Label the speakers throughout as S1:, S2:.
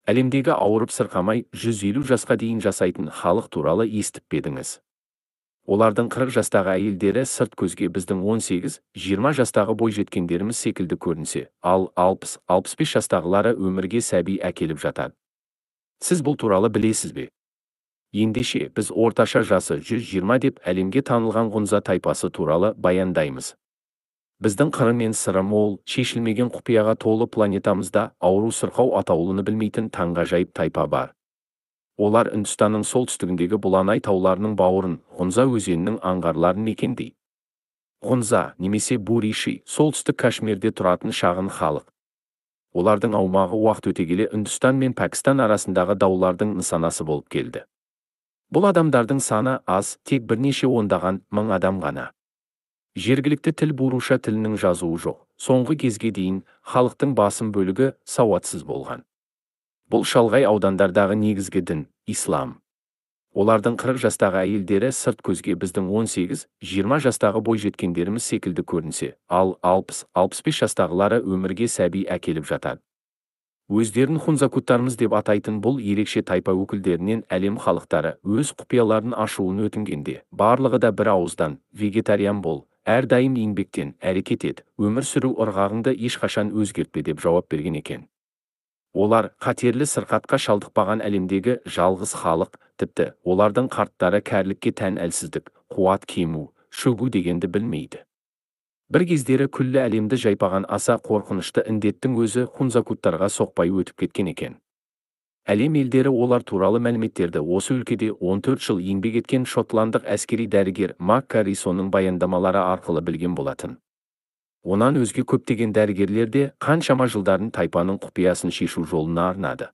S1: Әлемдегі ауырып сырқамай 150 жасқа дейін жасайтын халық туралы естіп пе едіңіз? Олардың 40 жастағы әйелдері сырт көзге біздің 18-20 жастағы бойжеткендеріміз секілді көрінсе, ал 60-65 жастағылары өмірге сәби әкеліп жатады. Сіз бұл туралы білесіз бе? Ендеше біз орташа жасы 120 деп әлемге танылған ғұнза тайпасы туралы баяндаймыз. Біздің қыры мен сыры мол, шешілмеген құпияға толы планетамызда ауру сырқау атаулыны білмейтін таңғажайып тайпа бар. Олар Үндістанның солтүстігіндегі Бұланай тауларының бауырын, Ғұнза өзенінің аңғарларын мекендейді. Ғұнза немесе Буриши солтүстік Кашмирде тұратын шағын халық. Олардың аумағы уақыт өте келе Үндістан мен Пәкістан арасындағы даулардың нысанасы болып келді. Бұл адамдардың саны аз, тек бірнеше ондаған мың адам ғана. Жергілікті тіл буруша тілінің жазуы жоқ. Соңғы кезге дейін халықтың басым бөлігі сауатсыз болған. Бұл шалғай аудандардағы негізгі дін – ислам. Олардың 40 жастағы әйелдері сырт көзге біздің 18-20 жастағы бойжеткендеріміз секілді көрінсе, ал 60-65 жастағылары өмірге сәби әкеліп жатады. Өздерін хунзакуттарымыз деп атайтын бұл ерекше тайпа өкілдерінен әлем халықтары өз құпияларын ашуын өтінгенде, барлығы да бір ауыздан вегетариан бол, әрдайым еңбектен әрекет ет, өмір сүру ырғағыңды ешқашан өзгертпе деп жауап берген екен. Олар қатерлі сырқатқа шалдықпаған әлемдегі жалғыз халық, тіпті олардың қарттары кәрілікке тән әлсіздік, қуат кему, шөгу дегенді білмейді. Бір кездері күллі әлемді жайпаған аса қорқынышты індеттің өзі хунзакуттарға соқпай өтіп кеткен екен. Әлем елдері олар туралы мәліметтерді осы өлкеде 14 жыл еңбек еткен шотландық әскери дәрігер Мак Каррисонның баяндамалары арқылы білген болатын. Онан өзге көптеген дәрігерлер де қаншама жылдарын тайпаның құпиясын шешу жолына арнады.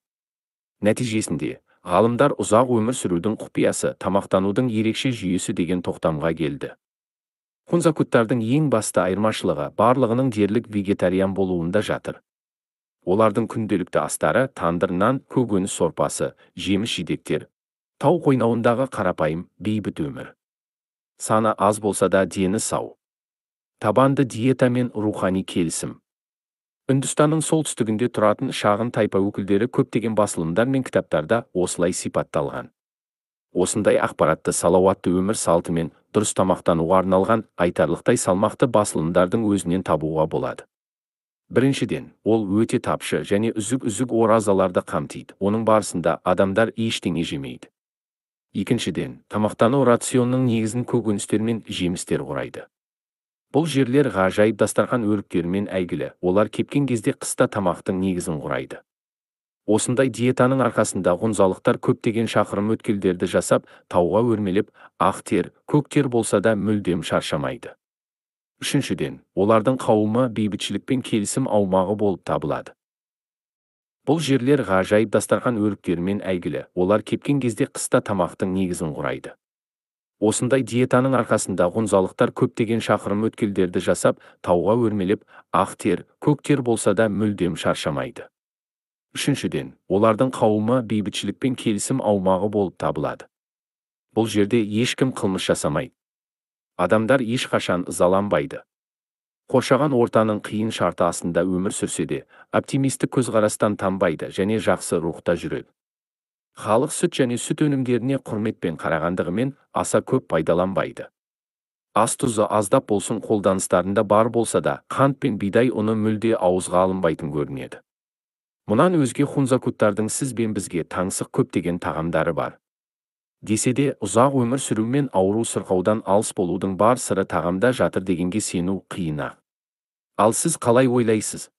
S1: Нәтижесінде, ғалымдар ұзақ өмір сүрудің құпиясы, тамақтанудың ерекше жүйесі деген тоқтамға келді. Хунзакуттардың ең басты айырмашылығы барлығының дерлік вегетариан болуында жатыр. Олардың күнделікті астары тандыр нан, көкөніс сорпасы, жеміс-жидектер, тау қойнауындағы қарапайым, бейбіт өмір. Саны аз болса да дені сау. Табанды диета мен рухани келісім. Үндістанның солтүстігінде тұратын шағын тайпа өкілдері көптеген басылымдар мен кітаптарда осылай сипатталған. Осындай ақпаратты салауатты өмір салты мен дұрыс тамақтануға арналған айтарлықтай салмақты басылымдардың өзінен табуға болады. Біріншіден, ол өте тапшы және үзік-үзік оразаларды қамтиды. Оның барысында адамдар ештеңе жемейді. Екіншіден, тамақтану рационның негізін көкөністер мен жемістер құрайды. Бұл жерлер ғажайып дастархан өріктерімен әйгілі. Олар кепкен кезде қыста тамақтың негізін құрайды. Осындай диетаның арқасында ғұнзалықтар көптеген шақырым өткелдерді жасап, тауға өрмелеп, ақ тер, көк тер болса да мүлдем шаршамайды. Үшіншіден, олардың қауымы бейбітшілік пен келісім аумағы болып табылады. Бұл жерлер ғажайып дастархан өріктерімен әйгілі. Олар кепкен кезде қыста тамақтың негізін құрайды. Осындай диетаның арқасында ғұнзалықтар көптеген шақырым өткелдерді жасап, тауға өрмелеп, ақ тер, көк тер болса да мүлдем шаршамайды. Үшіншіден, олардың қауымы бейбітшілік пен келісім аумағы болып табылады. Бұл жерде ешкім қылмыс жасамайды. Адамдар ешқашан ызаланбайды. Қоршаған ортаның қиын шарты астында өмір сүрсе де, оптимистік көзқарастан танбайды және жақсы рухта жүреді. Халық сүт және сүт өнімдеріне құрметпен қарағандығымен аса көп пайдаланбайды. Ас тұзы аздап болсын қолданыстарында бар болса да, қант пен бидай ұны мүлде ауызға алынбайтын көрінеді. Мұнан өзге хунзакуттардың сіз бен бізге таңсық көптеген тағамдары бар. Десе де, ұзақ өмір сүру мен ауру сырқаудан алыс болудың бар сыры тағамда жатыр дегенге сену қиын. Ал сіз қалай ойлайсыз?